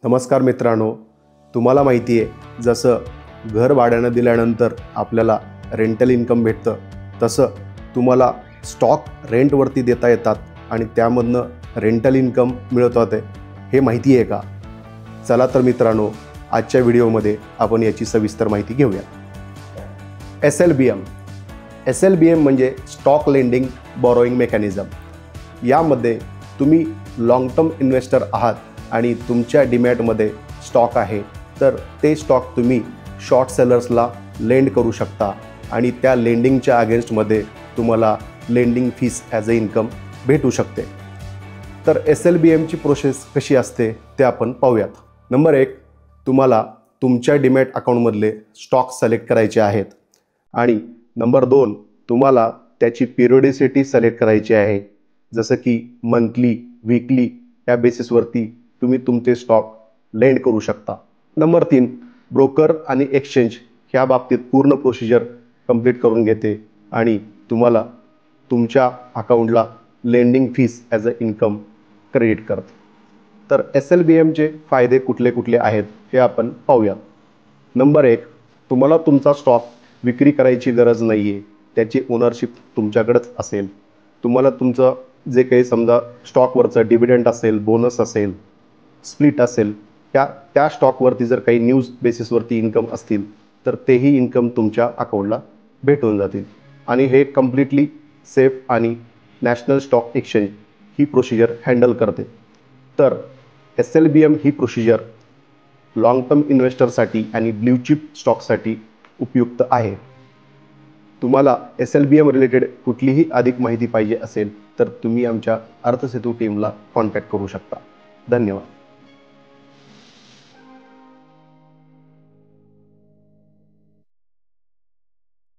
नमस्कार मित्रांनो, तुम्हाला माहिती आहे जसं घर भाड्यानं दिल्यानंतर आपल्याला रेंटल इन्कम भेटतं, तसं तुम्हाला स्टॉक रेंटवरती देता येतात आणि त्यामधनं रेंटल इन्कम मिळवतात. हे माहिती आहे का? चला तर मित्रांनो, आजच्या व्हिडिओमध्ये आपण याची सविस्तर माहिती घेऊया. SLBM म्हणजे स्टॉक लेंडिंग बॉरोइंग मेकॅनिझम. यामध्ये तुम्ही लॉंग टर्म इन्व्हेस्टर आहात आणि तुमच्या डीमॅटमध्ये स्टॉक आहे, तर ते स्टॉक तुम्ही शॉर्ट सेलर्सला लेंड करू शकता आणि त्या लेंडिंगच्या अगेन्स्टमध्ये तुम्हाला lending fees as a income भेटू शकते. तर SLBMची प्रोसेस कशी असते ते आपण पाहूयात. नंबर 1, तुम्हाला तुमच्या डीमॅट अकाउंटमधले स्टॉक सिलेक्ट करायचे आहेत आणि नंबर 2, तुम्हाला त्याची पिरियोडिसिटी सिलेक्ट करायची आहे, जसं की मंथली, वीकली या बेसिसवरती तुम्ही तुमचे स्टॉक लेंड करू शकता. नंबर 3, ब्रोकर आणि एक्सचेंज ह्या बाबतीत पूर्ण प्रोसिजर कंप्लीट करून घेते आणि तुम्हाला तुमच्या अकाउंटला lending fees as a income credit करते. तर SLBMचे फायदे कुठले कुठले आहेत हे आपण पाहूया. नंबर 1, तुम्हाला तुमचा स्टॉक विक्री करायची गरज नाही आहे, त्याची ओनरशिप तुमच्याकडेच असेल. तुम्हाला तुमचं जे काही समजा स्टॉकवरचं डिव्हिडंड असेल, बोनस असेल, स्प्लिट असेल, त्या स्टॉकवरती जर काही न्यूज बेसिसवरती इन्कम असतील तर तेही इन्कम तुमच्या अकाउंटला भेटून जातील आणि हे कम्प्लिटली सेफ आणि नॅशनल स्टॉक एक्सचेंज ही प्रोसिजर हँडल करते. तर SLBM ही प्रोसिजर लॉंग टर्म इन्व्हेस्टरसाठी आणि ब्ल्यू चिप स्टॉकसाठी उपयुक्त आहे. तुम्हाला SLBM रिलेटेड कुठलीही अधिक माहिती पाहिजे असेल तर तुम्ही आमच्या अर्थसेतू टीमला कॉन्टॅक्ट करू शकता. धन्यवाद.